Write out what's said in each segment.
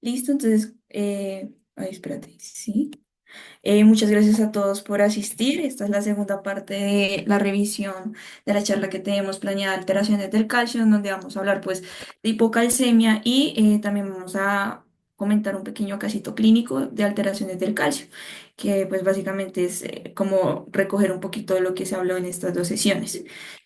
Listo, entonces, ay, espérate, sí. Muchas gracias a todos por asistir. Esta es la segunda parte de la revisión de la charla que tenemos planeada, alteraciones del calcio, en donde vamos a hablar pues de hipocalcemia y también vamos a comentar un pequeño casito clínico de alteraciones del calcio, que pues básicamente es como recoger un poquito de lo que se habló en estas dos sesiones.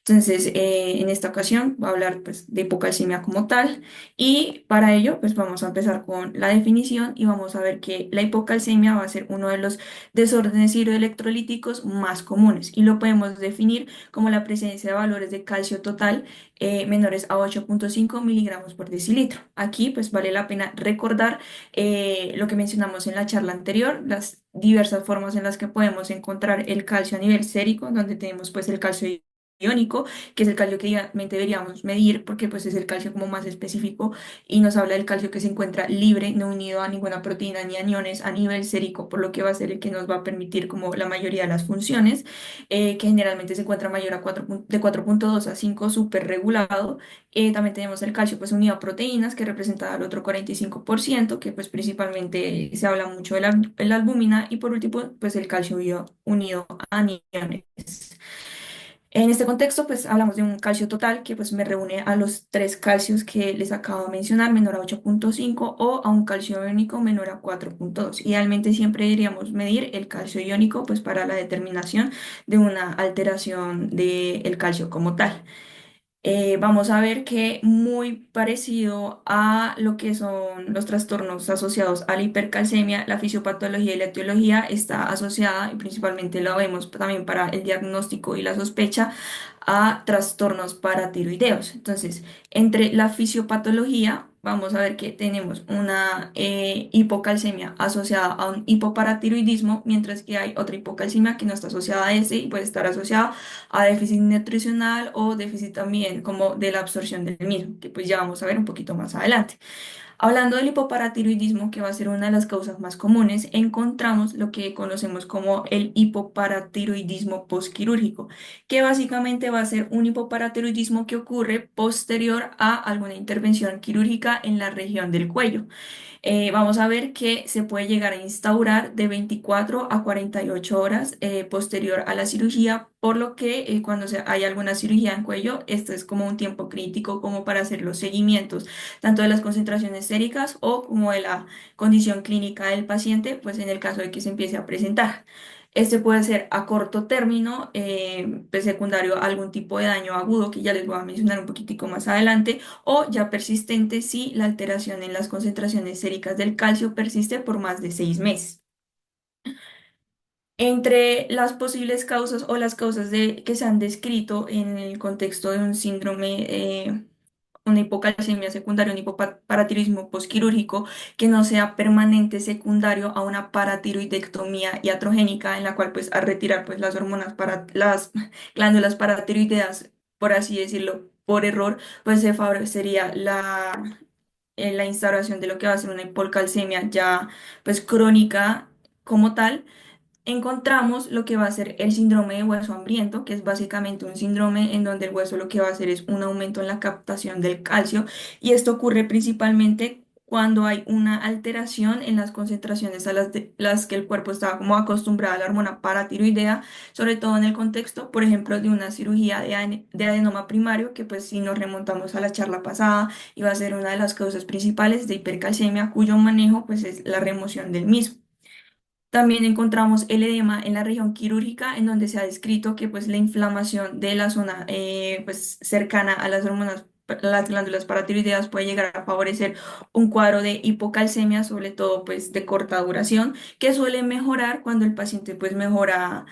Entonces, en esta ocasión voy a hablar pues de hipocalcemia como tal y para ello pues vamos a empezar con la definición y vamos a ver que la hipocalcemia va a ser uno de los desórdenes hidroelectrolíticos más comunes y lo podemos definir como la presencia de valores de calcio total menores a 8,5 miligramos por decilitro. Aquí pues vale la pena recordar lo que mencionamos en la charla anterior, las diversas formas en las que podemos encontrar el calcio a nivel sérico, donde tenemos pues el calcio iónico, que es el calcio que idealmente deberíamos medir porque pues es el calcio como más específico y nos habla del calcio que se encuentra libre, no unido a ninguna proteína ni aniones a nivel sérico, por lo que va a ser el que nos va a permitir como la mayoría de las funciones, que generalmente se encuentra mayor a 4 de 4,2 a 5 súper regulado. También tenemos el calcio pues unido a proteínas que representa el otro 45%, que pues principalmente se habla mucho de la albúmina y por último pues el calcio unido a aniones. En este contexto, pues hablamos de un calcio total que pues me reúne a los tres calcios que les acabo de mencionar, menor a 8,5 o a un calcio iónico menor a 4,2. Idealmente siempre deberíamos medir el calcio iónico pues para la determinación de una alteración del calcio como tal. Vamos a ver que muy parecido a lo que son los trastornos asociados a la hipercalcemia, la fisiopatología y la etiología está asociada, y principalmente lo vemos también para el diagnóstico y la sospecha, a trastornos paratiroideos. Entonces, entre la fisiopatología, vamos a ver que tenemos una hipocalcemia asociada a un hipoparatiroidismo, mientras que hay otra hipocalcemia que no está asociada a ese y puede estar asociada a déficit nutricional o déficit también como de la absorción del mismo, que pues ya vamos a ver un poquito más adelante. Hablando del hipoparatiroidismo, que va a ser una de las causas más comunes, encontramos lo que conocemos como el hipoparatiroidismo postquirúrgico, que básicamente va a ser un hipoparatiroidismo que ocurre posterior a alguna intervención quirúrgica en la región del cuello. Vamos a ver que se puede llegar a instaurar de 24 a 48 horas posterior a la cirugía, por lo que cuando hay alguna cirugía en cuello, esto es como un tiempo crítico como para hacer los seguimientos, tanto de las concentraciones séricas o como de la condición clínica del paciente, pues en el caso de que se empiece a presentar. Este puede ser a corto término, pues secundario a algún tipo de daño agudo que ya les voy a mencionar un poquitico más adelante o ya persistente si la alteración en las concentraciones séricas del calcio persiste por más de 6 meses. Entre las posibles causas o las causas que se han descrito en el contexto de un síndrome, una hipocalcemia secundaria, un hipoparatiroidismo posquirúrgico que no sea permanente secundario a una paratiroidectomía iatrogénica en la cual pues a retirar pues las hormonas para las glándulas paratiroideas, por así decirlo, por error, pues se favorecería la instauración de lo que va a ser una hipocalcemia ya pues crónica como tal. Encontramos lo que va a ser el síndrome de hueso hambriento, que es básicamente un síndrome en donde el hueso lo que va a hacer es un aumento en la captación del calcio y esto ocurre principalmente cuando hay una alteración en las concentraciones a las que el cuerpo estaba como acostumbrado a la hormona paratiroidea, sobre todo en el contexto, por ejemplo, de una cirugía de adenoma primario, que pues si nos remontamos a la charla pasada, iba a ser una de las causas principales de hipercalcemia, cuyo manejo pues es la remoción del mismo. También encontramos el edema en la región quirúrgica, en donde se ha descrito que pues, la inflamación de la zona pues, cercana a las hormonas, las glándulas paratiroideas puede llegar a favorecer un cuadro de hipocalcemia, sobre todo pues, de corta duración, que suele mejorar cuando el paciente pues, mejora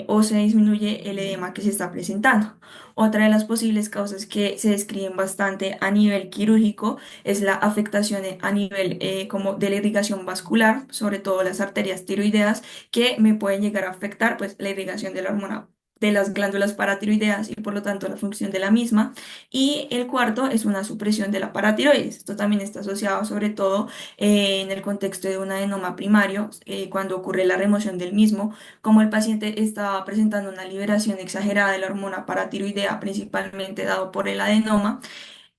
o se disminuye el edema que se está presentando. Otra de las posibles causas que se describen bastante a nivel quirúrgico es la afectación a nivel como de la irrigación vascular, sobre todo las arterias tiroideas, que me pueden llegar a afectar pues la irrigación de la hormona de las glándulas paratiroideas y por lo tanto la función de la misma. Y el cuarto es una supresión de la paratiroides. Esto también está asociado sobre todo en el contexto de un adenoma primario, cuando ocurre la remoción del mismo, como el paciente está presentando una liberación exagerada de la hormona paratiroidea, principalmente dado por el adenoma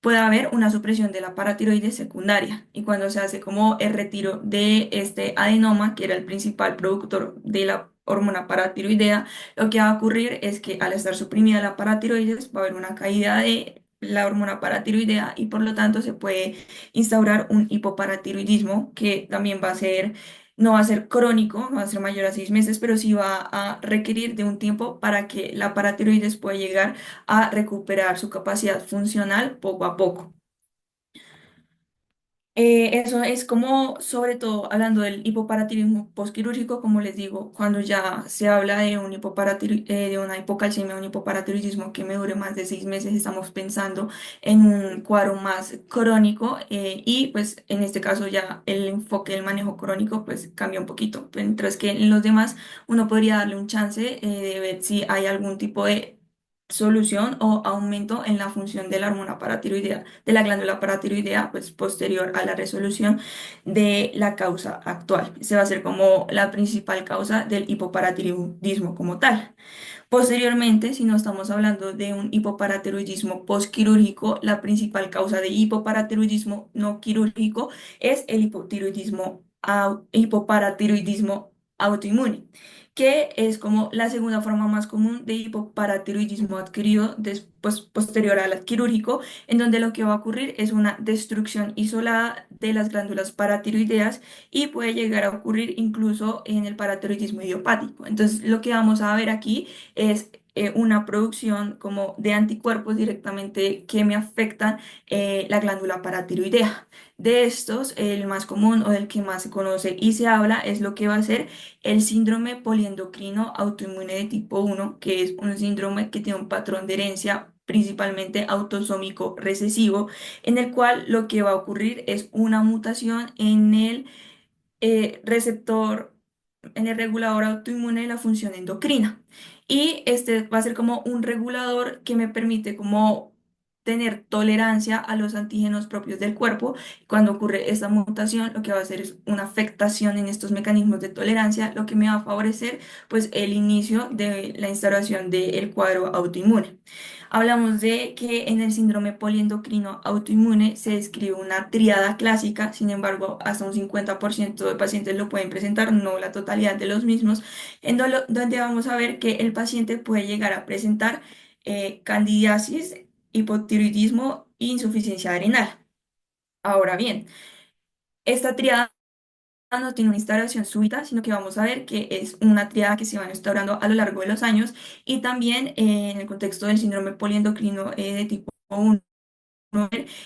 puede haber una supresión de la paratiroides secundaria. Y cuando se hace como el retiro de este adenoma, que era el principal productor de la hormona paratiroidea, lo que va a ocurrir es que al estar suprimida la paratiroides va a haber una caída de la hormona paratiroidea y por lo tanto se puede instaurar un hipoparatiroidismo que también va a ser, no va a ser crónico, no va a ser mayor a 6 meses, pero sí va a requerir de un tiempo para que la paratiroides pueda llegar a recuperar su capacidad funcional poco a poco. Eso es como, sobre todo, hablando del hipoparatiroidismo postquirúrgico, como les digo, cuando ya se habla de un de una hipocalcemia, un hipoparatiroidismo que me dure más de 6 meses, estamos pensando en un cuadro más crónico y pues en este caso ya el enfoque del manejo crónico pues cambia un poquito, mientras que en los demás uno podría darle un chance de ver si hay algún tipo de solución o aumento en la función de la hormona paratiroidea, de la glándula paratiroidea, pues posterior a la resolución de la causa actual. Se va a ser como la principal causa del hipoparatiroidismo como tal. Posteriormente, si no estamos hablando de un hipoparatiroidismo postquirúrgico, la principal causa de hipoparatiroidismo no quirúrgico es el hipoparatiroidismo autoinmune, que es como la segunda forma más común de hipoparatiroidismo adquirido después, posterior al quirúrgico, en donde lo que va a ocurrir es una destrucción isolada de las glándulas paratiroideas y puede llegar a ocurrir incluso en el paratiroidismo idiopático. Entonces, lo que vamos a ver aquí es una producción como de anticuerpos directamente que me afectan la glándula paratiroidea. De estos, el más común o el que más se conoce y se habla es lo que va a ser el síndrome poliendocrino autoinmune de tipo 1, que es un síndrome que tiene un patrón de herencia principalmente autosómico recesivo, en el cual lo que va a ocurrir es una mutación en el receptor, en el regulador autoinmune de la función endocrina. Y este va a ser como un regulador que me permite como tener tolerancia a los antígenos propios del cuerpo. Cuando ocurre esta mutación, lo que va a hacer es una afectación en estos mecanismos de tolerancia, lo que me va a favorecer pues el inicio de la instauración del cuadro autoinmune. Hablamos de que en el síndrome poliendocrino autoinmune se describe una tríada clásica, sin embargo, hasta un 50% de pacientes lo pueden presentar, no la totalidad de los mismos, donde vamos a ver que el paciente puede llegar a presentar candidiasis, hipotiroidismo e insuficiencia adrenal. Ahora bien, esta tríada no tiene una instauración súbita, sino que vamos a ver que es una tríada que se va instaurando a lo largo de los años y también en el contexto del síndrome poliendocrino de tipo 1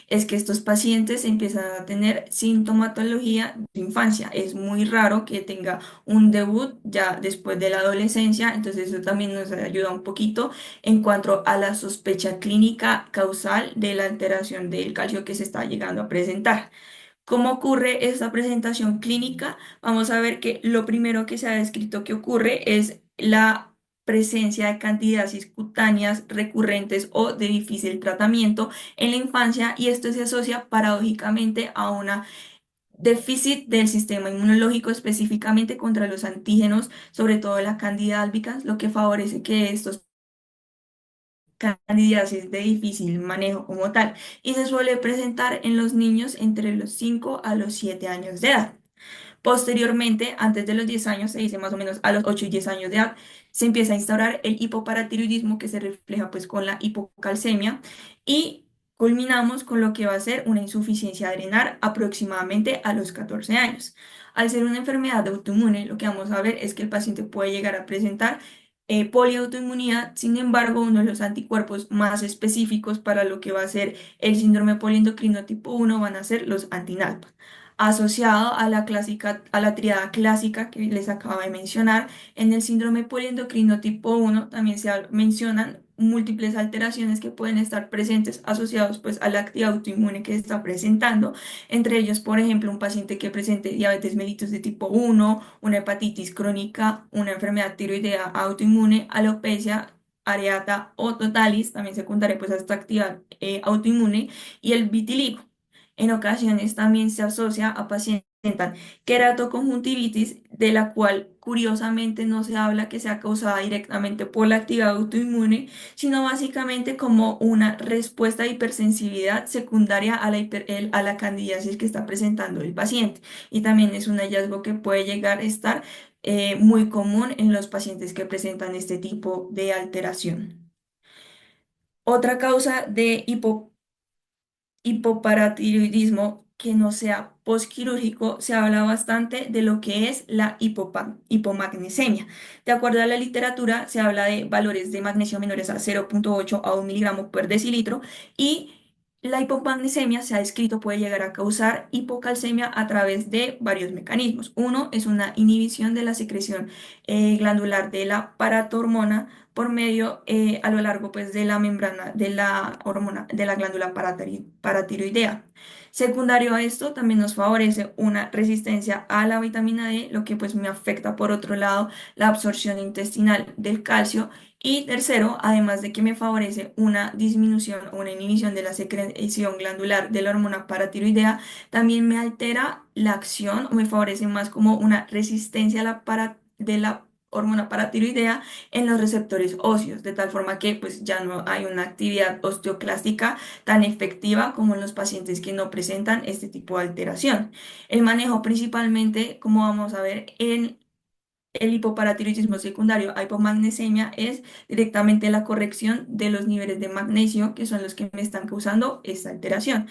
es que estos pacientes empiezan a tener sintomatología de su infancia. Es muy raro que tenga un debut ya después de la adolescencia, entonces eso también nos ayuda un poquito en cuanto a la sospecha clínica causal de la alteración del calcio que se está llegando a presentar. ¿Cómo ocurre esta presentación clínica? Vamos a ver que lo primero que se ha descrito que ocurre es la presencia de candidiasis cutáneas recurrentes o de difícil tratamiento en la infancia y esto se asocia paradójicamente a una déficit del sistema inmunológico específicamente contra los antígenos, sobre todo la Candida albicans, lo que favorece que estos candidiasis de difícil manejo como tal y se suele presentar en los niños entre los 5 a los 7 años de edad. Posteriormente, antes de los 10 años, se dice más o menos a los 8 y 10 años de edad, se empieza a instaurar el hipoparatiroidismo que se refleja pues con la hipocalcemia y culminamos con lo que va a ser una insuficiencia adrenal aproximadamente a los 14 años. Al ser una enfermedad autoinmune, lo que vamos a ver es que el paciente puede llegar a presentar poliautoinmunidad, sin embargo, uno de los anticuerpos más específicos para lo que va a ser el síndrome poliendocrino tipo 1 van a ser los antinalpa asociado a la clásica, a la triada clásica que les acabo de mencionar. En el síndrome poliendocrino tipo 1 también mencionan múltiples alteraciones que pueden estar presentes asociados pues a la actividad autoinmune que se está presentando. Entre ellos, por ejemplo, un paciente que presente diabetes mellitus de tipo 1, una hepatitis crónica, una enfermedad tiroidea autoinmune, alopecia areata o totalis, también secundaria pues a esta actividad autoinmune, y el vitiligo. En ocasiones también se asocia a pacientes presentan queratoconjuntivitis, de la cual curiosamente no se habla que sea causada directamente por la actividad autoinmune, sino básicamente como una respuesta de hipersensibilidad secundaria a a la candidiasis que está presentando el paciente. Y también es un hallazgo que puede llegar a estar muy común en los pacientes que presentan este tipo de alteración. Otra causa de hipoparatiroidismo que no sea postquirúrgico, se habla bastante de lo que es la hipomagnesemia. De acuerdo a la literatura, se habla de valores de magnesio menores a 0,8 a 1 miligramo por decilitro, y la hipomagnesemia se ha descrito puede llegar a causar hipocalcemia a través de varios mecanismos. Uno es una inhibición de la secreción glandular de la paratormona por medio a lo largo pues, de la membrana de la hormona de la glándula paratiroidea. Secundario a esto, también nos favorece una resistencia a la vitamina D, lo que pues me afecta por otro lado la absorción intestinal del calcio. Y tercero, además de que me favorece una disminución o una inhibición de la secreción glandular de la hormona paratiroidea, también me altera la acción o me favorece más como una resistencia a de la hormona paratiroidea en los receptores óseos, de tal forma que pues ya no hay una actividad osteoclástica tan efectiva como en los pacientes que no presentan este tipo de alteración. El manejo principalmente, como vamos a ver en el hipoparatiroidismo secundario a hipomagnesemia, es directamente la corrección de los niveles de magnesio que son los que me están causando esta alteración.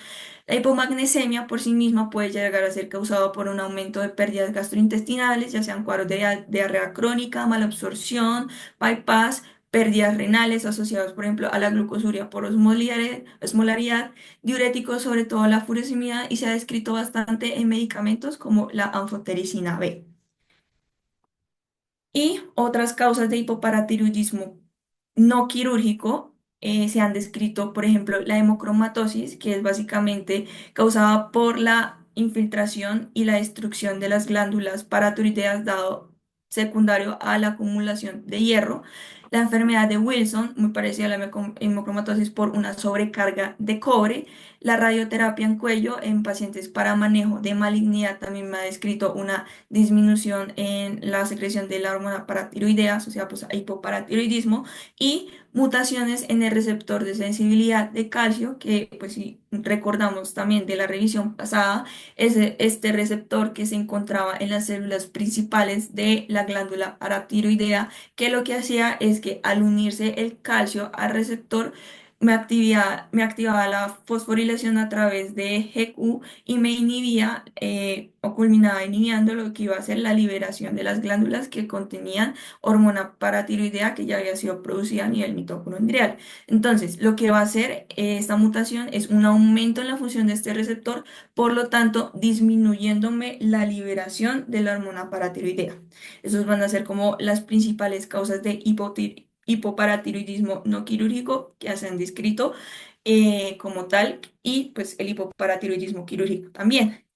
La hipomagnesemia por sí misma puede llegar a ser causada por un aumento de pérdidas gastrointestinales, ya sean cuadros de diarrea crónica, malabsorción, bypass, pérdidas renales asociados, por ejemplo, a la glucosuria por osmolaridad, diuréticos, sobre todo la furosemida, y se ha descrito bastante en medicamentos como la anfotericina B. Y otras causas de hipoparatiroidismo no quirúrgico se han descrito, por ejemplo, la hemocromatosis, que es básicamente causada por la infiltración y la destrucción de las glándulas paratiroideas dado secundario a la acumulación de hierro. La enfermedad de Wilson, muy parecida a la hemocromatosis por una sobrecarga de cobre. La radioterapia en cuello en pacientes para manejo de malignidad también me ha descrito una disminución en la secreción de la hormona paratiroidea asociada pues, a hipoparatiroidismo, y mutaciones en el receptor de sensibilidad de calcio, que pues si recordamos también de la revisión pasada, es este receptor que se encontraba en las células principales de la glándula paratiroidea, que lo que hacía es que al unirse el calcio al receptor, me activaba la fosforilación a través de GQ y me inhibía o culminaba inhibiendo lo que iba a ser la liberación de las glándulas que contenían hormona paratiroidea que ya había sido producida a nivel mitocondrial. Entonces, lo que va a hacer esta mutación es un aumento en la función de este receptor, por lo tanto, disminuyéndome la liberación de la hormona paratiroidea. Esos van a ser como las principales causas de hipoparatiroidismo no quirúrgico que se han descrito como tal, y pues el hipoparatiroidismo quirúrgico también.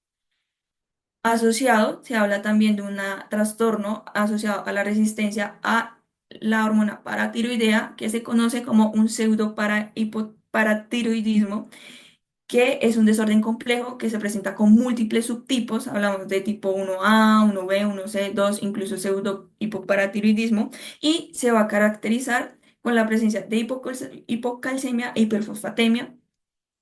Asociado, se habla también de un trastorno asociado a la resistencia a la hormona paratiroidea, que se conoce como un hipoparatiroidismo, que es un desorden complejo que se presenta con múltiples subtipos. Hablamos de tipo 1A, 1B, 1C, 2, incluso pseudo hipoparatiroidismo, y se va a caracterizar con la presencia de hipocalcemia e hiperfosfatemia,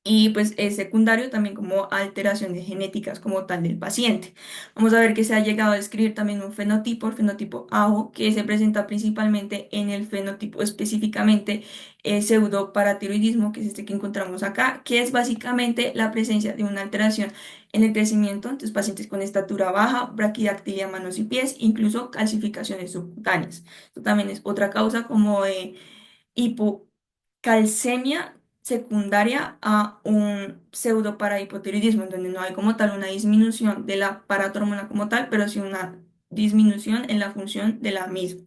y pues es secundario también como alteraciones genéticas como tal del paciente. Vamos a ver que se ha llegado a describir también un fenotipo, el fenotipo AJO, que se presenta principalmente en el fenotipo específicamente pseudoparatiroidismo, que es este que encontramos acá, que es básicamente la presencia de una alteración en el crecimiento, entonces pacientes con estatura baja, braquidactilia en manos y pies, incluso calcificaciones subcutáneas. Esto también es otra causa como de hipocalcemia secundaria a un pseudoparatiroidismo, en donde no hay como tal una disminución de la paratormona como tal, pero sí una disminución en la función de la misma.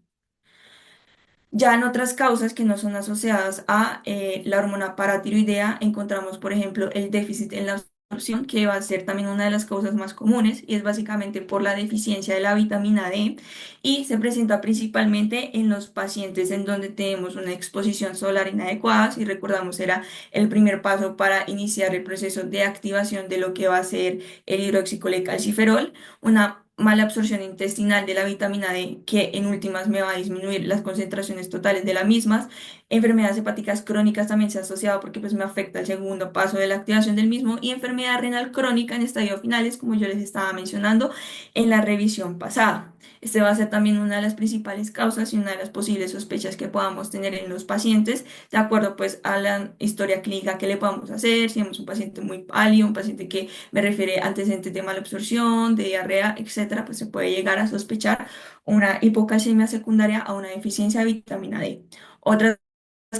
Ya en otras causas que no son asociadas a la hormona paratiroidea, encontramos, por ejemplo, el déficit en la absorción, que va a ser también una de las causas más comunes, y es básicamente por la deficiencia de la vitamina D, y se presenta principalmente en los pacientes en donde tenemos una exposición solar inadecuada. Si recordamos, era el primer paso para iniciar el proceso de activación de lo que va a ser el hidroxicolecalciferol, una mala absorción intestinal de la vitamina D, que en últimas me va a disminuir las concentraciones totales de la misma. Enfermedades hepáticas crónicas también se ha asociado porque pues me afecta el segundo paso de la activación del mismo, y enfermedad renal crónica en estadios finales, como yo les estaba mencionando en la revisión pasada. Este va a ser también una de las principales causas y una de las posibles sospechas que podamos tener en los pacientes, de acuerdo pues a la historia clínica que le podamos hacer. Si vemos un paciente muy pálido, un paciente que me refiere a antecedentes de mala absorción, de diarrea, etcétera, pues se puede llegar a sospechar una hipocalcemia secundaria a una deficiencia de vitamina D. Otras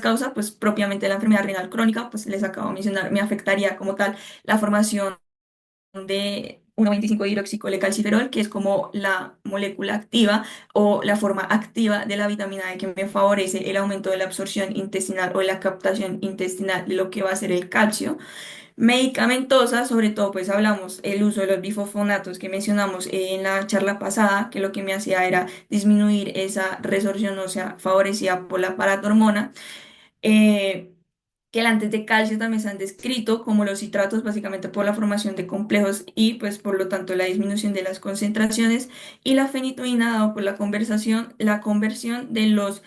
causas, pues propiamente la enfermedad renal crónica, pues les acabo de mencionar, me afectaría como tal la formación de 1,25 hidroxicolecalciferol, que es como la molécula activa o la forma activa de la vitamina D, que me favorece el aumento de la absorción intestinal o la captación intestinal de lo que va a ser el calcio. Medicamentosa, sobre todo, pues hablamos el uso de los bifosfonatos que mencionamos en la charla pasada, que lo que me hacía era disminuir esa resorción ósea favorecida por la paratormona. Eh, Quelantes de calcio también se han descrito como los citratos, básicamente por la formación de complejos y pues por lo tanto la disminución de las concentraciones, y la fenitoína dado por la conversión de los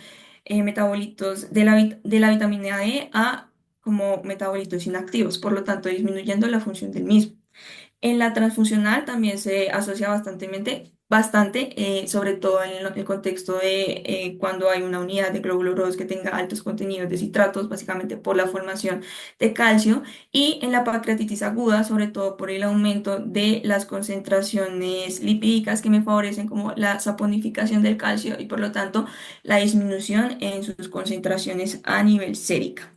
metabolitos de de la vitamina D a como metabolitos inactivos, por lo tanto disminuyendo la función del mismo. En la transfuncional también se asocia bastante, sobre todo en el contexto de cuando hay una unidad de glóbulos rojos que tenga altos contenidos de citratos, básicamente por la formación de calcio, y en la pancreatitis aguda, sobre todo por el aumento de las concentraciones lipídicas que me favorecen como la saponificación del calcio y por lo tanto la disminución en sus concentraciones a nivel sérica.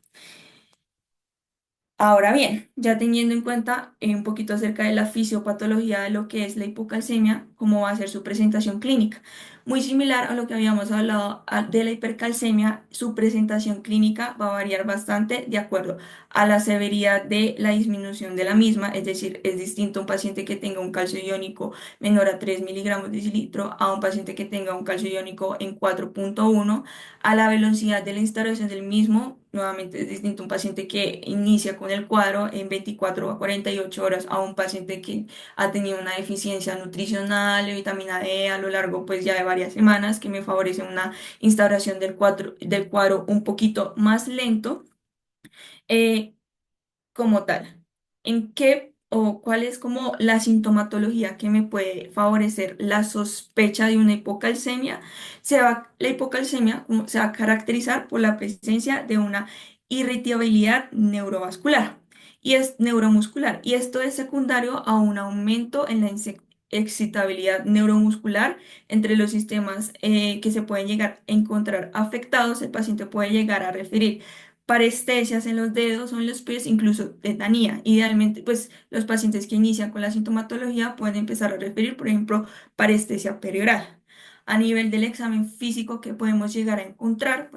Ahora bien, ya teniendo en cuenta un poquito acerca de la fisiopatología de lo que es la hipocalcemia, cómo va a ser su presentación clínica. Muy similar a lo que habíamos hablado de la hipercalcemia, su presentación clínica va a variar bastante de acuerdo a la severidad de la disminución de la misma, es decir, es distinto un paciente que tenga un calcio iónico menor a 3 miligramos de decilitro a un paciente que tenga un calcio iónico en 4,1, a la velocidad de la instauración del mismo. Nuevamente es distinto un paciente que inicia con el cuadro en 24 a 48 horas a un paciente que ha tenido una deficiencia nutricional de vitamina D a lo largo pues ya de varias semanas, que me favorece una instauración del cuadro un poquito más lento. Eh, Como tal, ¿en qué o cuál es como la sintomatología que me puede favorecer la sospecha de una hipocalcemia? La hipocalcemia se va a caracterizar por la presencia de una irritabilidad neurovascular y es neuromuscular, y esto es secundario a un aumento en la excitabilidad neuromuscular entre los sistemas que se pueden llegar a encontrar afectados. El paciente puede llegar a referir parestesias en los dedos o en los pies, incluso tetanía. Idealmente, pues los pacientes que inician con la sintomatología pueden empezar a referir, por ejemplo, parestesia perioral. A nivel del examen físico que podemos encontrar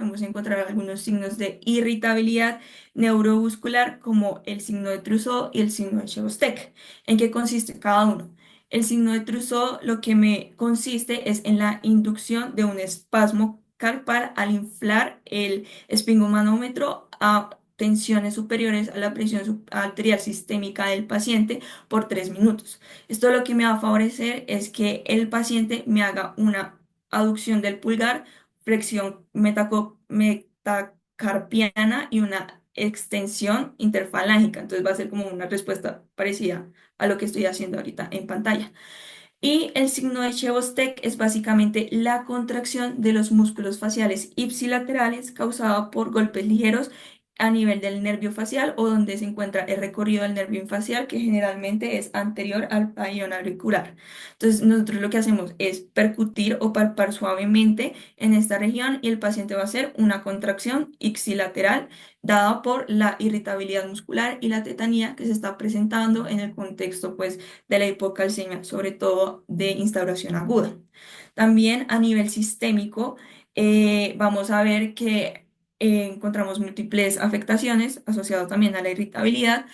algunos signos de irritabilidad neuromuscular, como el signo de Trousseau y el signo de Chebostek. ¿En qué consiste cada uno? El signo de Trousseau lo que me consiste es en la inducción de un espasmo carpal al inflar el esfingomanómetro a tensiones superiores a la presión arterial sistémica del paciente por 3 minutos. Esto lo que me va a favorecer es que el paciente me haga una aducción del pulgar, flexión metacarpiana y una extensión interfalángica. Entonces va a ser como una respuesta parecida a lo que estoy haciendo ahorita en pantalla. Y el signo de Chebostek es básicamente la contracción de los músculos faciales ipsilaterales causada por golpes ligeros a nivel del nervio facial, o donde se encuentra el recorrido del nervio facial, que generalmente es anterior al pabellón auricular. Entonces, nosotros lo que hacemos es percutir o palpar suavemente en esta región, y el paciente va a hacer una contracción ipsilateral dada por la irritabilidad muscular y la tetanía que se está presentando en el contexto pues de la hipocalcemia, sobre todo de instauración aguda. También a nivel sistémico, vamos a ver que encontramos múltiples afectaciones asociadas también a la irritabilidad.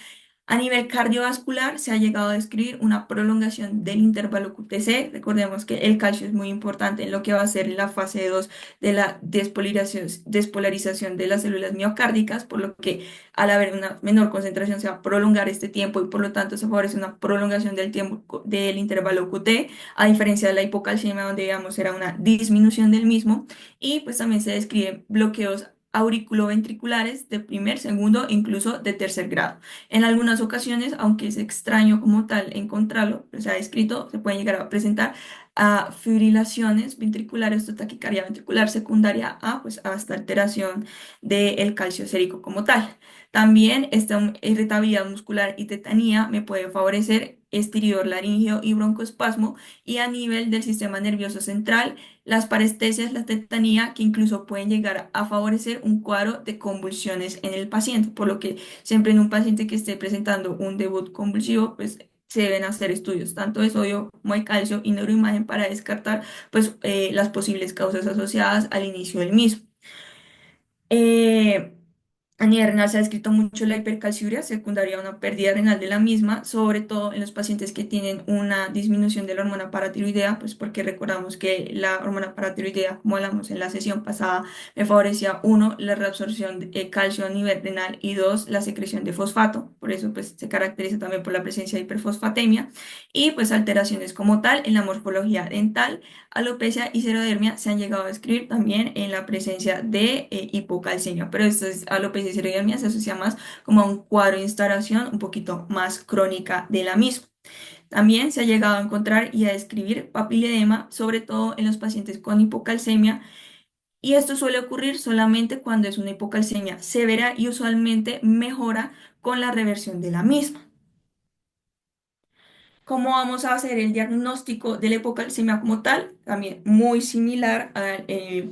A nivel cardiovascular, se ha llegado a describir una prolongación del intervalo QTC. Recordemos que el calcio es muy importante en lo que va a ser la fase 2 de la despolarización de las células miocárdicas, por lo que al haber una menor concentración se va a prolongar este tiempo y por lo tanto se favorece una prolongación del tiempo del intervalo QT, a diferencia de la hipocalcemia, donde digamos era una disminución del mismo. Y pues también se describen bloqueos auriculoventriculares de primer, segundo, incluso de tercer grado. En algunas ocasiones, aunque es extraño como tal encontrarlo, pues se ha descrito, se pueden llegar a presentar a fibrilaciones ventriculares o taquicardia ventricular secundaria a pues hasta alteración del calcio sérico como tal. También esta irritabilidad muscular y tetanía me puede favorecer estirior laríngeo y broncoespasmo, y a nivel del sistema nervioso central, las parestesias, la tetanía, que incluso pueden llegar a favorecer un cuadro de convulsiones en el paciente, por lo que siempre en un paciente que esté presentando un debut convulsivo, pues se deben hacer estudios tanto de sodio como de calcio y neuroimagen para descartar pues las posibles causas asociadas al inicio del mismo. Eh, a nivel renal se ha descrito mucho la hipercalciuria secundaria a una pérdida renal de la misma, sobre todo en los pacientes que tienen una disminución de la hormona paratiroidea, pues porque recordamos que la hormona paratiroidea, como hablamos en la sesión pasada, me favorecía, uno, la reabsorción de calcio a nivel renal y dos, la secreción de fosfato. Por eso pues se caracteriza también por la presencia de hiperfosfatemia y pues alteraciones como tal en la morfología dental. Alopecia y serodermia se han llegado a describir también en la presencia de hipocalcemia, pero esto es alopecia y serodermia se asocia más como a un cuadro de instalación un poquito más crónica de la misma. También se ha llegado a encontrar y a describir papiledema, sobre todo en los pacientes con hipocalcemia, y esto suele ocurrir solamente cuando es una hipocalcemia severa y usualmente mejora con la reversión de la misma. ¿Cómo vamos a hacer el diagnóstico de la hipocalcemia como tal? También muy similar al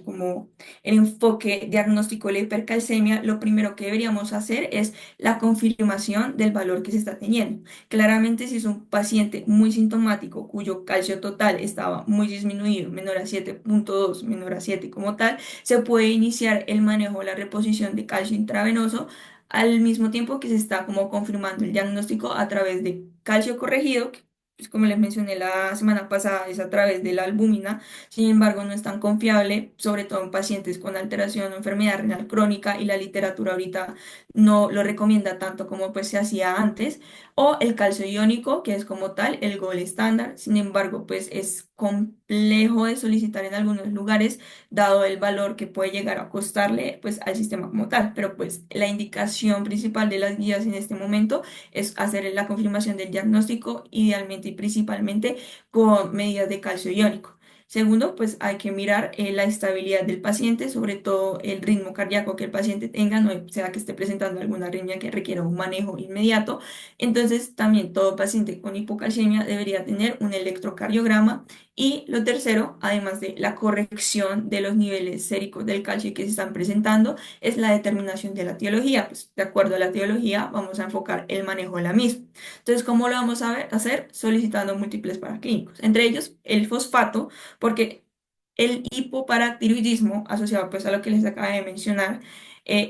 como el enfoque diagnóstico de la hipercalcemia. Lo primero que deberíamos hacer es la confirmación del valor que se está teniendo. Claramente, si es un paciente muy sintomático cuyo calcio total estaba muy disminuido, menor a 7,2, menor a 7 como tal, se puede iniciar el manejo de la reposición de calcio intravenoso al mismo tiempo que se está como confirmando el diagnóstico a través de calcio corregido, que pues como les mencioné la semana pasada, es a través de la albúmina. Sin embargo, no es tan confiable, sobre todo en pacientes con alteración o enfermedad renal crónica, y la literatura ahorita no lo recomienda tanto como pues se hacía antes, o el calcio iónico, que es como tal el gol estándar. Sin embargo, pues es complejo de solicitar en algunos lugares dado el valor que puede llegar a costarle pues al sistema como tal. Pero pues la indicación principal de las guías en este momento es hacer la confirmación del diagnóstico, idealmente y principalmente con medidas de calcio iónico. Segundo, pues hay que mirar la estabilidad del paciente, sobre todo el ritmo cardíaco que el paciente tenga, no sea que esté presentando alguna arritmia que requiera un manejo inmediato. Entonces, también todo paciente con hipocalcemia debería tener un electrocardiograma. Y lo tercero, además de la corrección de los niveles séricos del calcio que se están presentando, es la determinación de la etiología. Pues, de acuerdo a la etiología, vamos a enfocar el manejo de la misma. Entonces, ¿cómo lo vamos a hacer? Solicitando múltiples paraclínicos, entre ellos el fosfato, porque el hipoparatiroidismo, asociado pues a lo que les acabé de mencionar,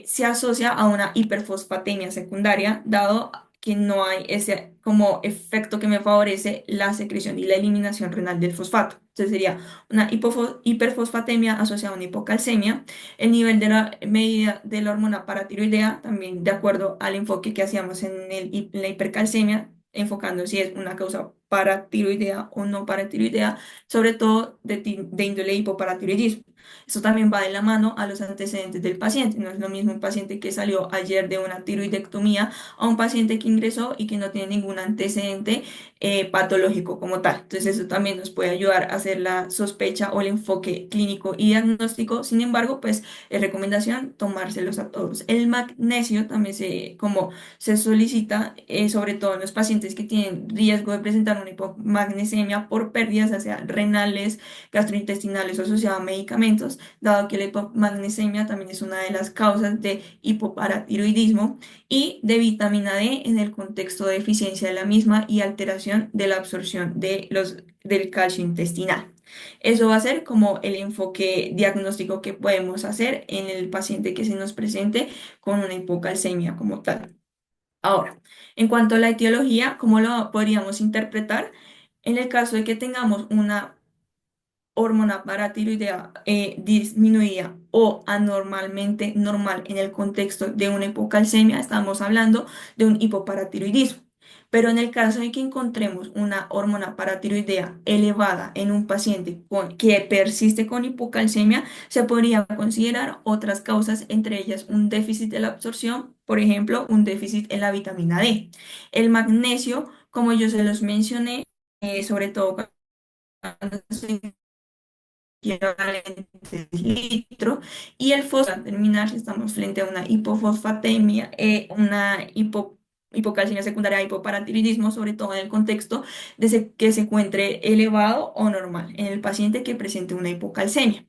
se asocia a una hiperfosfatemia secundaria, dado que no hay ese como efecto que me favorece la secreción y la eliminación renal del fosfato. Entonces sería una hiperfosfatemia asociada a una hipocalcemia. El nivel de la medida de la hormona paratiroidea, también de acuerdo al enfoque que hacíamos en la hipercalcemia, enfocando si es una causa paratiroidea o no paratiroidea, sobre todo de índole hipoparatiroidismo. Esto también va de la mano a los antecedentes del paciente. No es lo mismo un paciente que salió ayer de una tiroidectomía a un paciente que ingresó y que no tiene ningún antecedente patológico como tal. Entonces eso también nos puede ayudar a hacer la sospecha o el enfoque clínico y diagnóstico. Sin embargo, pues es recomendación tomárselos a todos. El magnesio también como se solicita, sobre todo en los pacientes que tienen riesgo de presentar una hipomagnesemia por pérdidas, ya sea renales, gastrointestinales o asociadas a medicamentos, dado que la hipomagnesemia también es una de las causas de hipoparatiroidismo, y de vitamina D en el contexto de deficiencia de la misma y alteración de la absorción del calcio intestinal. Eso va a ser como el enfoque diagnóstico que podemos hacer en el paciente que se nos presente con una hipocalcemia como tal. Ahora, en cuanto a la etiología, ¿cómo lo podríamos interpretar? En el caso de que tengamos una hormona paratiroidea disminuida o anormalmente normal en el contexto de una hipocalcemia, estamos hablando de un hipoparatiroidismo. Pero en el caso de que encontremos una hormona paratiroidea elevada en un paciente que persiste con hipocalcemia, se podría considerar otras causas, entre ellas un déficit de la absorción, por ejemplo, un déficit en la vitamina D. El magnesio, como yo se los mencioné, sobre todo cuando se equivalente litro, y el fosfato, para terminar, si estamos frente a una hipofosfatemia, hipocalcemia secundaria, hipoparatiroidismo, sobre todo en el contexto de que se encuentre elevado o normal en el paciente que presente una hipocalcemia.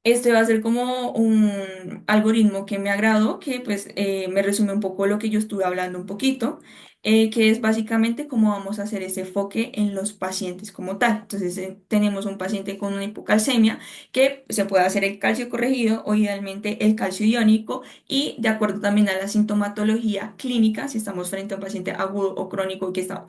Este va a ser como un algoritmo que me agradó, que pues me resume un poco lo que yo estuve hablando un poquito, que es básicamente cómo vamos a hacer ese enfoque en los pacientes como tal. Entonces tenemos un paciente con una hipocalcemia que se puede hacer el calcio corregido o idealmente el calcio iónico y de acuerdo también a la sintomatología clínica, si estamos frente a un paciente agudo o crónico que está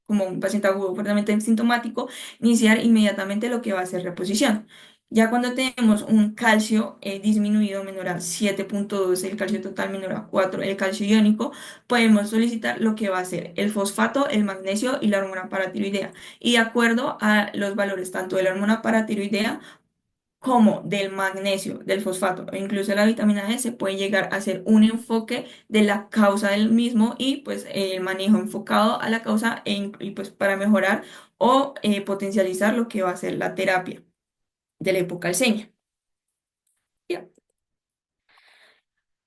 como un paciente agudo fuertemente sintomático, iniciar inmediatamente lo que va a ser reposición. Ya cuando tenemos un calcio disminuido menor a 7,2, el calcio total menor a 4, el calcio iónico, podemos solicitar lo que va a ser el fosfato, el magnesio y la hormona paratiroidea. Y de acuerdo a los valores tanto de la hormona paratiroidea como del magnesio, del fosfato e incluso de la vitamina D, se puede llegar a hacer un enfoque de la causa del mismo y pues el manejo enfocado a la causa y pues para mejorar o potencializar lo que va a ser la terapia de la hipocalcemia. Bien.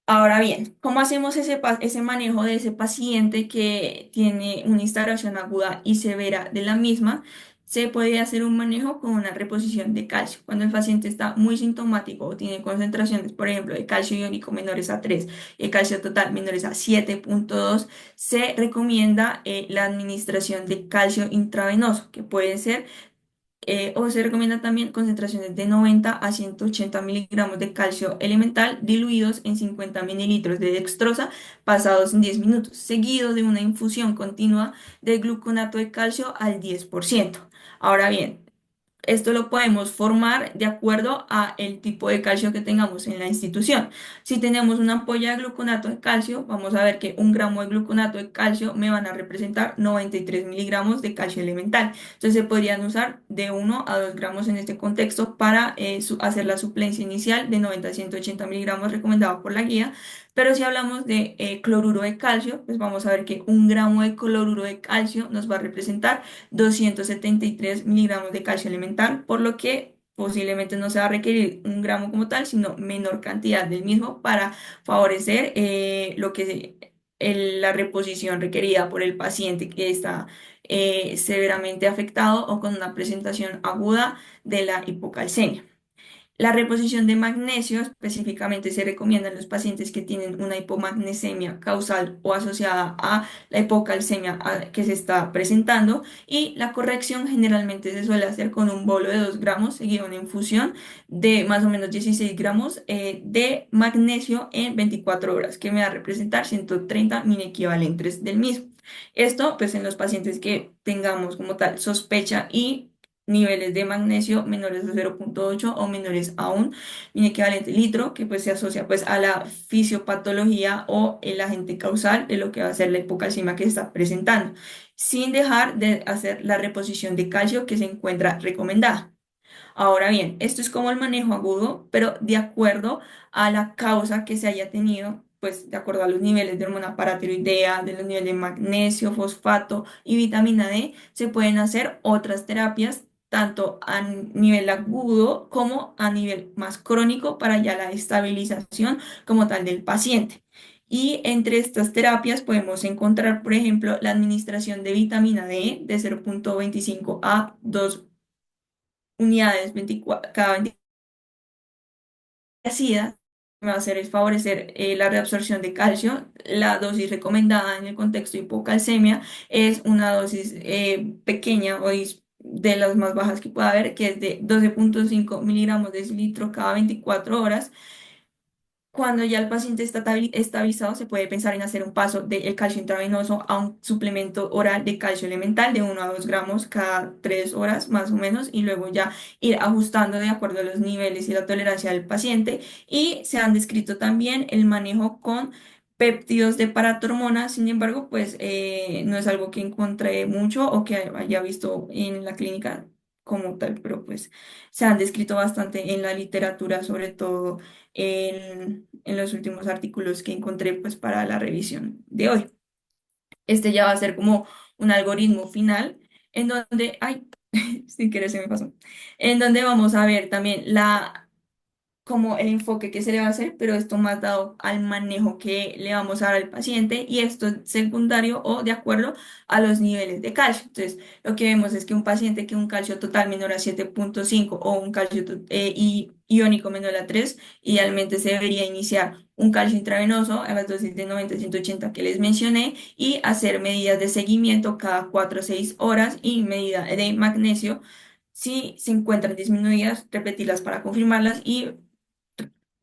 Ahora bien, ¿cómo hacemos ese manejo de ese paciente que tiene una instalación aguda y severa de la misma? Se puede hacer un manejo con una reposición de calcio. Cuando el paciente está muy sintomático o tiene concentraciones, por ejemplo, de calcio iónico menores a 3 y el calcio total menores a 7,2, se recomienda la administración de calcio intravenoso, que puede ser o se recomienda también concentraciones de 90 a 180 miligramos de calcio elemental diluidos en 50 mililitros de dextrosa pasados en 10 minutos, seguido de una infusión continua de gluconato de calcio al 10%. Ahora bien, esto lo podemos formar de acuerdo a el tipo de calcio que tengamos en la institución. Si tenemos una ampolla de gluconato de calcio, vamos a ver que 1 gramo de gluconato de calcio me van a representar 93 miligramos de calcio elemental. Entonces se podrían usar de 1 a 2 gramos en este contexto para hacer la suplencia inicial de 90 a 180 miligramos recomendado por la guía. Pero si hablamos de cloruro de calcio, pues vamos a ver que 1 gramo de cloruro de calcio nos va a representar 273 miligramos de calcio elemental, por lo que posiblemente no se va a requerir 1 gramo como tal, sino menor cantidad del mismo para favorecer la reposición requerida por el paciente que está severamente afectado o con una presentación aguda de la hipocalcemia. La reposición de magnesio específicamente se recomienda en los pacientes que tienen una hipomagnesemia causal o asociada a la hipocalcemia que se está presentando y la corrección generalmente se suele hacer con un bolo de 2 gramos seguido de una infusión de más o menos 16 gramos de magnesio en 24 horas, que me va a representar 130 mini equivalentes del mismo. Esto pues en los pacientes que tengamos como tal sospecha y niveles de magnesio menores a 0,8 o menores a un equivalente litro, que pues se asocia pues a la fisiopatología o el agente causal de lo que va a ser la hipocalcemia que se está presentando, sin dejar de hacer la reposición de calcio que se encuentra recomendada. Ahora bien, esto es como el manejo agudo, pero de acuerdo a la causa que se haya tenido, pues de acuerdo a los niveles de hormona paratiroidea, de los niveles de magnesio, fosfato y vitamina D, se pueden hacer otras terapias tanto a nivel agudo como a nivel más crónico para ya la estabilización como tal del paciente. Y entre estas terapias podemos encontrar, por ejemplo, la administración de vitamina D de 0,25 a 2 unidades 24, cada 20 ácidas, me va a hacer es favorecer la reabsorción de calcio. La dosis recomendada en el contexto de hipocalcemia es una dosis pequeña o de las más bajas que pueda haber, que es de 12,5 miligramos de litro cada 24 horas Cuando ya el paciente está estabilizado, se puede pensar en hacer un paso del calcio intravenoso a un suplemento oral de calcio elemental de 1 a 2 gramos cada 3 horas más o menos y luego ya ir ajustando de acuerdo a los niveles y la tolerancia del paciente. Y se han descrito también el manejo con péptidos de paratormona. Sin embargo, pues no es algo que encontré mucho o que haya visto en la clínica como tal, pero pues se han descrito bastante en la literatura, sobre todo en los últimos artículos que encontré pues para la revisión de hoy. Este ya va a ser como un algoritmo final en donde, ay, sin querer se me pasó, en donde vamos a ver también como el enfoque que se le va a hacer, pero esto más dado al manejo que le vamos a dar al paciente y esto es secundario o de acuerdo a los niveles de calcio. Entonces, lo que vemos es que un paciente que un calcio total menor a 7,5 o un calcio iónico menor a 3, idealmente se debería iniciar un calcio intravenoso a las dosis de 90 y 180 que les mencioné y hacer medidas de seguimiento cada 4 a 6 horas y medida de magnesio. Si se encuentran disminuidas, repetirlas para confirmarlas y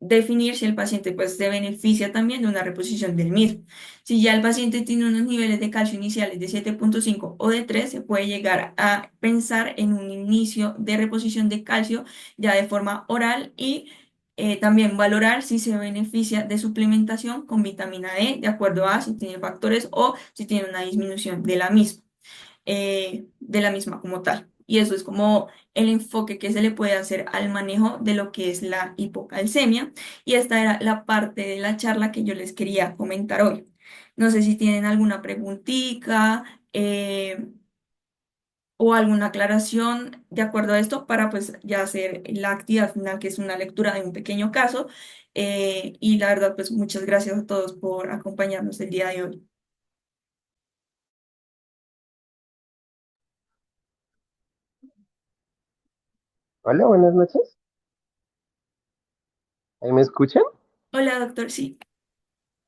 definir si el paciente pues se beneficia también de una reposición del mismo. Si ya el paciente tiene unos niveles de calcio iniciales de 7,5 o de 3, se puede llegar a pensar en un inicio de reposición de calcio ya de forma oral y también valorar si se beneficia de suplementación con vitamina D, de acuerdo a si tiene factores o si tiene una disminución de la misma como tal. Y eso es como el enfoque que se le puede hacer al manejo de lo que es la hipocalcemia. Y esta era la parte de la charla que yo les quería comentar hoy. No sé si tienen alguna preguntita o alguna aclaración de acuerdo a esto para pues ya hacer la actividad final, que es una lectura de un pequeño caso. Y la verdad, pues muchas gracias a todos por acompañarnos el día de hoy. Hola, buenas noches. ¿Ahí me escuchan? Hola, doctor. Sí.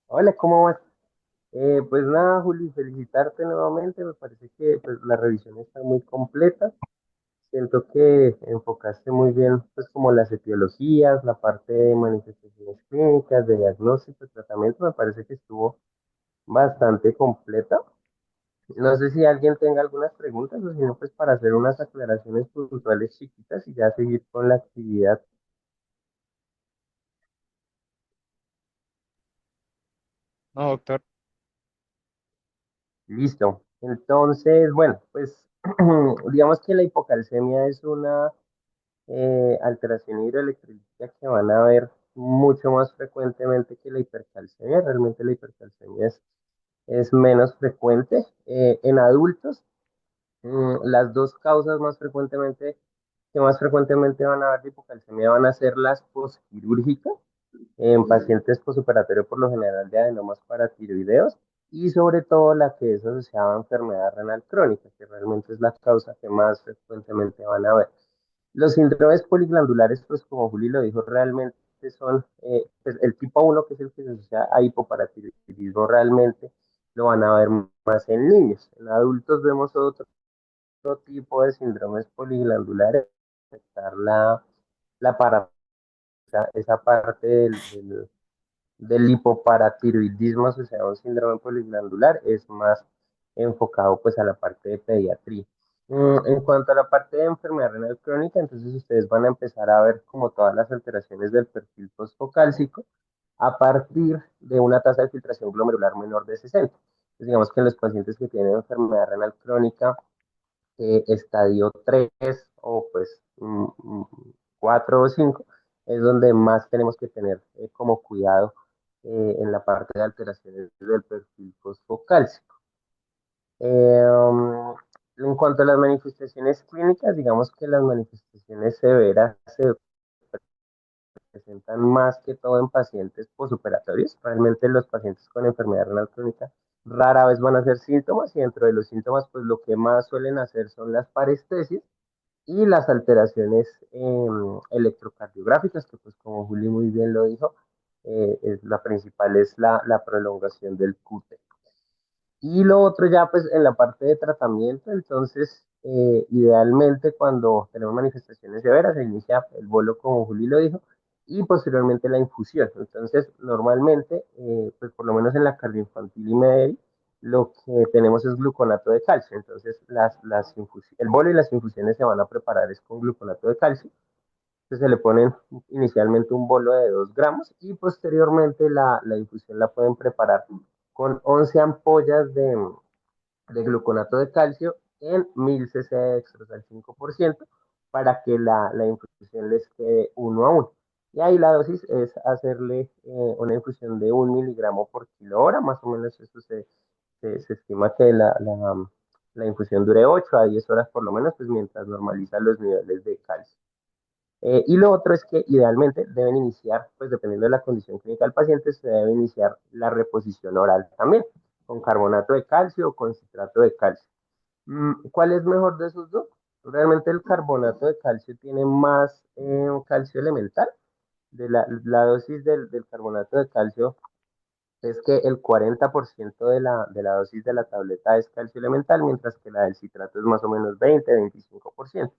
Hola, ¿cómo vas? Pues nada, Juli, felicitarte nuevamente. Me parece que pues, la revisión está muy completa. Siento que enfocaste muy bien, pues, como las etiologías, la parte de manifestaciones clínicas, de diagnóstico, tratamiento. Me parece que estuvo bastante completa. No sé si alguien tenga algunas preguntas o si no, pues para hacer unas aclaraciones puntuales chiquitas y ya seguir con la actividad. No, doctor. Listo. Entonces, bueno, pues digamos que la hipocalcemia es una alteración hidroelectrólica que van a ver mucho más frecuentemente que la hipercalcemia. Realmente la hipercalcemia es menos frecuente. En adultos, las dos causas que más frecuentemente van a ver de hipocalcemia van a ser las posquirúrgicas en pacientes postoperatorio por lo general de adenomas paratiroideos y sobre todo la que es asociada a enfermedad renal crónica, que realmente es la causa que más frecuentemente van a ver. Los síndromes poliglandulares, pues como Juli lo dijo, realmente son pues, el tipo 1, que es el que se asocia a hipoparatiroidismo, realmente lo van a ver más en niños. En adultos vemos otro tipo de síndromes poliglandulares, afectar la para, esa parte del hipoparatiroidismo asociado a un síndrome poliglandular es más enfocado pues a la parte de pediatría. En cuanto a la parte de enfermedad renal crónica, entonces ustedes van a empezar a ver como todas las alteraciones del perfil fosfocálcico a partir de una tasa de filtración glomerular menor de 60. Entonces, digamos que en los pacientes que tienen enfermedad renal crónica estadio 3 o pues 4 o 5 es donde más tenemos que tener como cuidado en la parte de alteraciones del perfil fosfocálcico. En cuanto a las manifestaciones clínicas, digamos que las manifestaciones severas se presentan más que todo en pacientes posoperatorios. Realmente los pacientes con enfermedad renal crónica rara vez van a hacer síntomas y dentro de los síntomas, pues lo que más suelen hacer son las parestesias y las alteraciones electrocardiográficas, que pues como Juli muy bien lo dijo, la principal es la prolongación del QT. Y lo otro ya pues en la parte de tratamiento, entonces idealmente cuando tenemos manifestaciones severas se inicia el bolo como Juli lo dijo, y posteriormente la infusión. Entonces, normalmente, pues por lo menos en la cardioinfantil y Mederi, lo que tenemos es gluconato de calcio. Entonces, el bolo y las infusiones se van a preparar es con gluconato de calcio. Entonces, se le ponen inicialmente un bolo de 2 gramos y posteriormente la infusión la pueden preparar con 11 ampollas de gluconato de calcio en 1000 cc de dextrosa al 5% para que la infusión les quede uno a uno. Y ahí la dosis es hacerle una infusión de 1 miligramo por kilo hora, más o menos eso se estima que la infusión dure 8 a 10 horas por lo menos, pues mientras normaliza los niveles de calcio. Y lo otro es que idealmente deben iniciar, pues dependiendo de la condición clínica del paciente, se debe iniciar la reposición oral también, con carbonato de calcio o con citrato de calcio. ¿Cuál es mejor de esos dos? Realmente el carbonato de calcio tiene más calcio elemental. La dosis del carbonato de calcio es que el 40% de la dosis de la tableta es calcio elemental, mientras que la del citrato es más o menos 20-25%.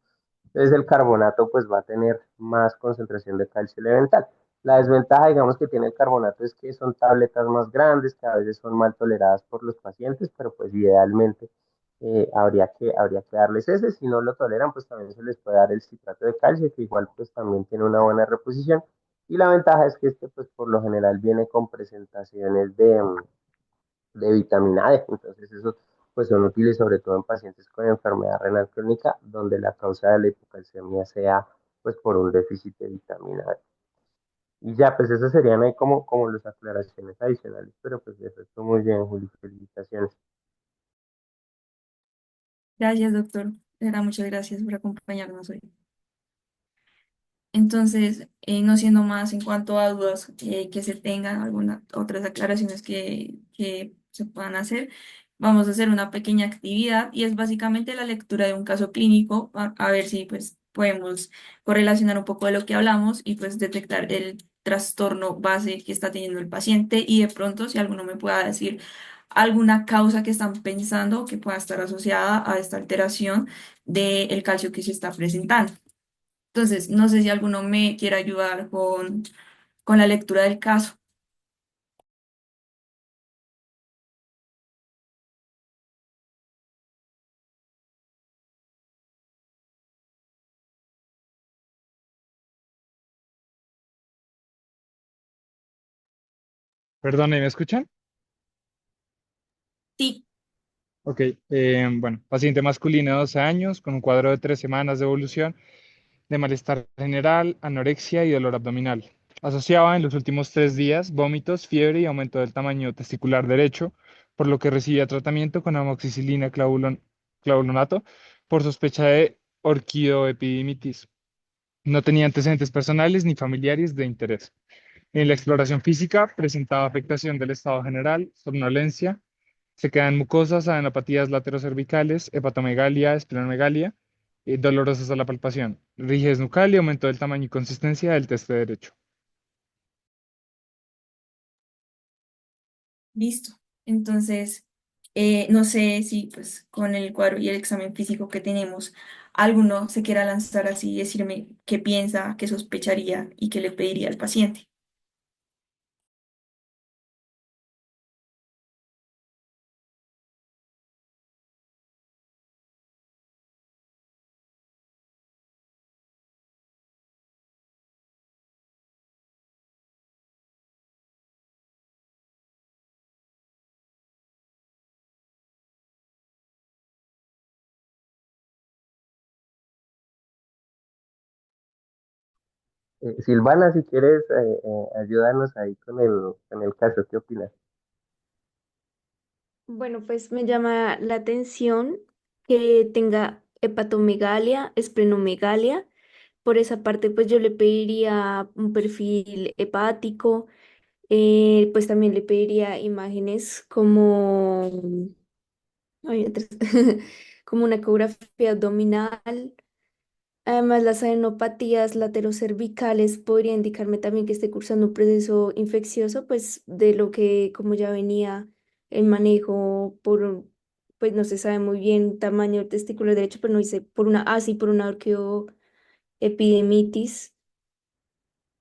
Entonces el carbonato pues va a tener más concentración de calcio elemental. La desventaja, digamos, que tiene el carbonato es que son tabletas más grandes, que a veces son mal toleradas por los pacientes, pero pues idealmente habría que darles ese. Si no lo toleran, pues también se les puede dar el citrato de calcio, que igual pues también tiene una buena reposición. Y la ventaja es que este pues por lo general viene con presentaciones de vitamina D. Entonces, esos pues son útiles sobre todo en pacientes con enfermedad renal crónica, donde la causa de la hipocalcemia sea pues por un déficit de vitamina D. Y ya, pues esas serían ahí como las aclaraciones adicionales, pero pues de resto muy bien, Juli, felicitaciones. Gracias, doctor. De verdad, muchas gracias por acompañarnos hoy. Entonces, no siendo más en cuanto a dudas que se tengan, algunas otras aclaraciones que se puedan hacer, vamos a hacer una pequeña actividad y es básicamente la lectura de un caso clínico, a ver si pues podemos correlacionar un poco de lo que hablamos y pues detectar el trastorno base que está teniendo el paciente y de pronto si alguno me pueda decir alguna causa que están pensando que pueda estar asociada a esta alteración del calcio que se está presentando. Entonces, no sé si alguno me quiere ayudar con la lectura del caso. Perdón, ¿me escuchan? Sí, Ok, bueno, paciente masculino de 12 años con un cuadro de 3 semanas de evolución de malestar general, anorexia y dolor abdominal. Asociaba en los últimos 3 días vómitos, fiebre y aumento del tamaño testicular derecho, por lo que recibía tratamiento con amoxicilina clavulonato por sospecha de orquidoepididimitis. No tenía antecedentes personales ni familiares de interés. En la exploración física presentaba afectación del estado general, somnolencia, se quedan mucosas, adenopatías laterocervicales, hepatomegalia, esplenomegalia, dolorosas a la palpación, rigidez nucal y aumento del tamaño y consistencia del teste derecho. listo. Entonces, no sé si pues con el cuadro y el examen físico que tenemos, alguno se quiera lanzar así y decirme qué piensa, qué sospecharía y qué le pediría al paciente. Silvana, si quieres, ayúdanos ahí con el caso, ¿qué opinas? Bueno, pues me llama la atención que tenga hepatomegalia, esplenomegalia. Por esa parte, pues yo le pediría un perfil hepático, pues también le pediría imágenes como, ay, otras, como una ecografía abdominal. Además, las adenopatías laterocervicales podría indicarme también que esté cursando un proceso infeccioso, pues de lo que, como ya venía el manejo pues no se sabe muy bien tamaño del testículo derecho, pero no dice por una, sí, por una orquioepidemitis.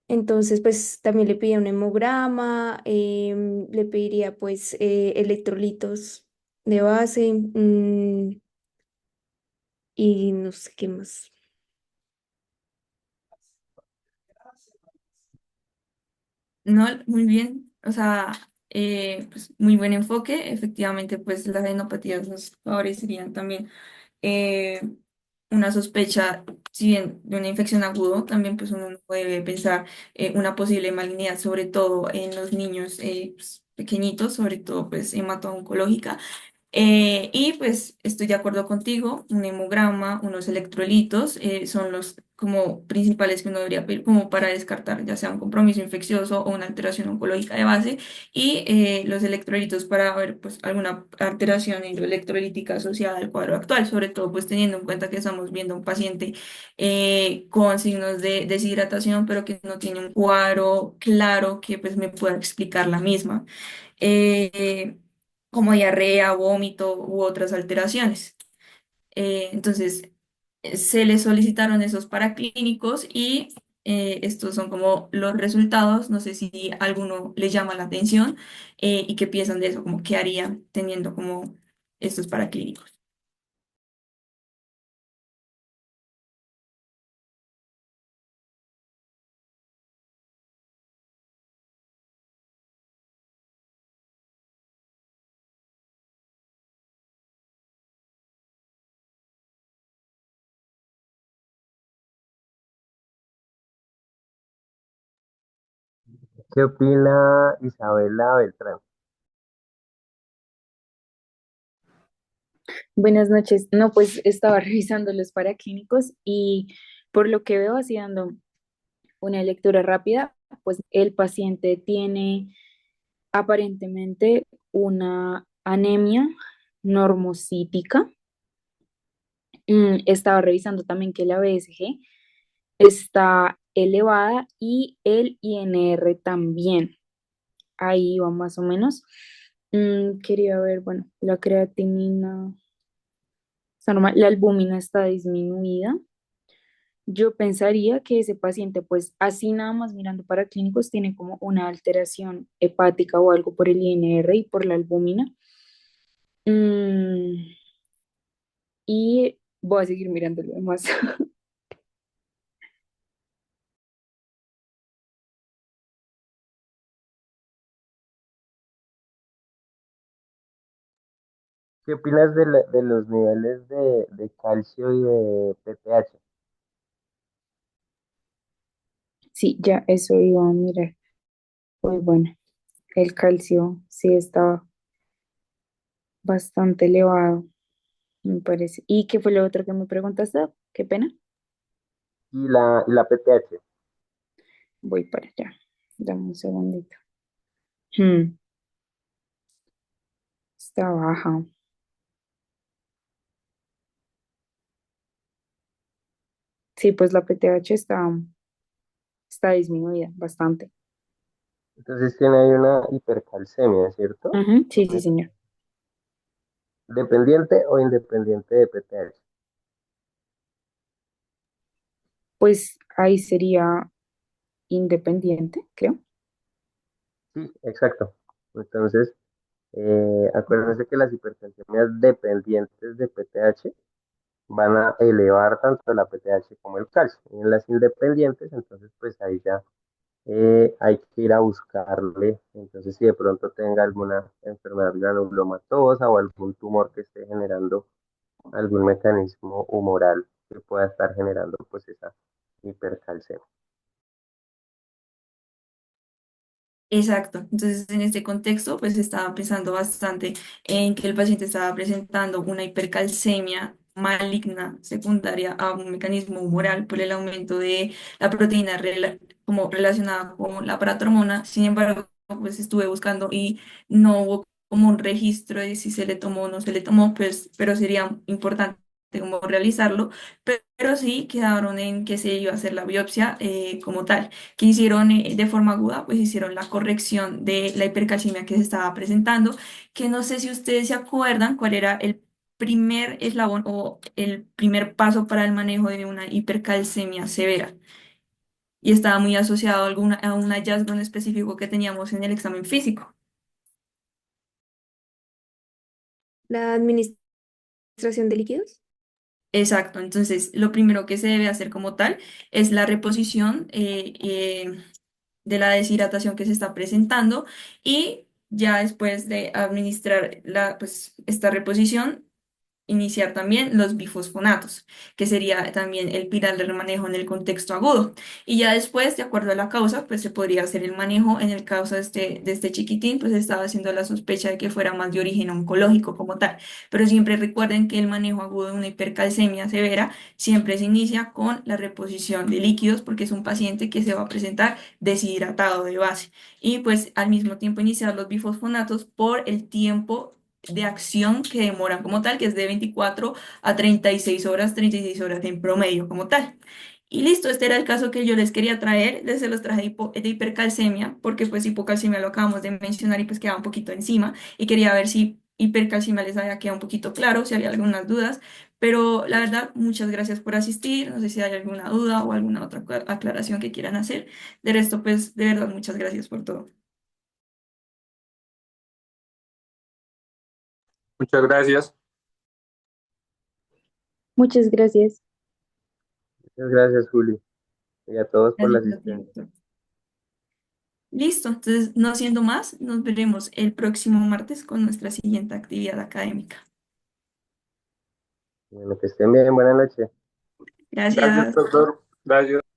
Entonces, pues también le pediría un hemograma, le pediría pues electrolitos de base, y no sé qué más. No, muy bien. O sea, pues muy buen enfoque. Efectivamente, pues las adenopatías nos favorecerían también eh, una sospecha, si bien de una infección aguda, también pues uno no puede pensar una posible malignidad, sobre todo en los niños pues, pequeñitos, sobre todo pues hemato-oncológica. Y pues estoy de acuerdo contigo, un hemograma, unos electrolitos son los como principales que uno debería pedir como para descartar ya sea un compromiso infeccioso o una alteración oncológica de base y los electrolitos para ver pues alguna alteración hidroelectrolítica asociada al cuadro actual, sobre todo pues teniendo en cuenta que estamos viendo un paciente con signos de deshidratación pero que no tiene un cuadro claro que pues me pueda explicar la misma. Eh, como diarrea, vómito u otras alteraciones. Entonces, se le solicitaron esos paraclínicos y estos son como los resultados. No sé si alguno le llama la atención y qué piensan de eso, como qué harían teniendo como estos paraclínicos. ¿Qué opina Isabela Beltrán? Buenas noches. No, pues estaba revisando los paraclínicos y por lo que veo, haciendo una lectura rápida, pues el paciente tiene aparentemente una anemia normocítica. Estaba revisando también que la BSG está elevada y el INR también. Ahí va más o menos. Quería ver, bueno, la creatinina está normal, la albúmina está disminuida. Yo pensaría que ese paciente, pues así nada más mirando para clínicos, tiene como una alteración hepática o algo por el INR y por la albúmina. Mm, y voy a seguir mirando lo demás. ¿Qué opinas de los niveles de calcio y de PTH? Sí, ya eso iba a mirar. Pues bueno, el calcio sí está bastante elevado, me parece. ¿Y qué fue lo otro que me preguntaste? Qué pena. Y la PTH. Voy para allá. Dame un segundito. Hmm, está baja. Sí, pues la PTH está disminuida bastante. Entonces tiene ahí una hipercalcemia, ¿cierto? Ujú, sí, sí, señor. ¿Dependiente o independiente de PTH? Pues ahí sería independiente, creo. Sí, exacto. Entonces, acuérdense que las hipercalcemias dependientes de PTH van a elevar tanto la PTH como el calcio. Y en las independientes, entonces, pues ahí ya hay que ir a buscarle. Entonces, si de pronto tenga alguna enfermedad granulomatosa o algún tumor que esté generando algún mecanismo humoral que pueda estar generando pues esa hipercalcemia. Exacto. Entonces, en este contexto, pues estaba pensando bastante en que el paciente estaba presentando una hipercalcemia maligna secundaria a un mecanismo humoral por el aumento de la proteína como relacionada con la paratormona. Sin embargo, pues estuve buscando y no hubo como un registro de si se le tomó o no se le tomó, pues, pero sería importante como realizarlo, pero sí quedaron en que se iba a hacer la biopsia como tal que hicieron de forma aguda, pues hicieron la corrección de la hipercalcemia que se estaba presentando, que no sé si ustedes se acuerdan cuál era el primer eslabón o el primer paso para el manejo de una hipercalcemia severa. y estaba muy asociado a un hallazgo en específico que teníamos en el examen físico. La administración de líquidos. Exacto, entonces lo primero que se debe hacer como tal es la reposición de la deshidratación que se está presentando y ya después de administrar esta reposición, iniciar también los bifosfonatos, que sería también el pilar del manejo en el contexto agudo. Y ya después, de acuerdo a la causa, pues se podría hacer el manejo. En el caso de este chiquitín, pues estaba haciendo la sospecha de que fuera más de origen oncológico como tal. Pero siempre recuerden que el manejo agudo de una hipercalcemia severa siempre se inicia con la reposición de líquidos, porque es un paciente que se va a presentar deshidratado de base. Y pues al mismo tiempo iniciar los bifosfonatos por el tiempo de acción que demoran como tal, que es de 24 a 36 horas en promedio como tal. Y listo, este era el caso que yo les quería traer, se los traje de hipercalcemia, porque pues hipocalcemia lo acabamos de mencionar y pues queda un poquito encima, y quería ver si hipercalcemia les había quedado un poquito claro, si había algunas dudas, pero la verdad, muchas gracias por asistir, no sé si hay alguna duda o alguna otra aclaración que quieran hacer, de resto pues de verdad, muchas gracias por todo. Muchas gracias. Muchas gracias. Muchas gracias, Juli, y a todos por la Gracias a ti, asistencia. doctor. Listo, entonces no siendo más, nos veremos el próximo martes con nuestra siguiente actividad académica. Bueno, que estén bien, buenas noches. Gracias, Gracias. doctor. Gracias.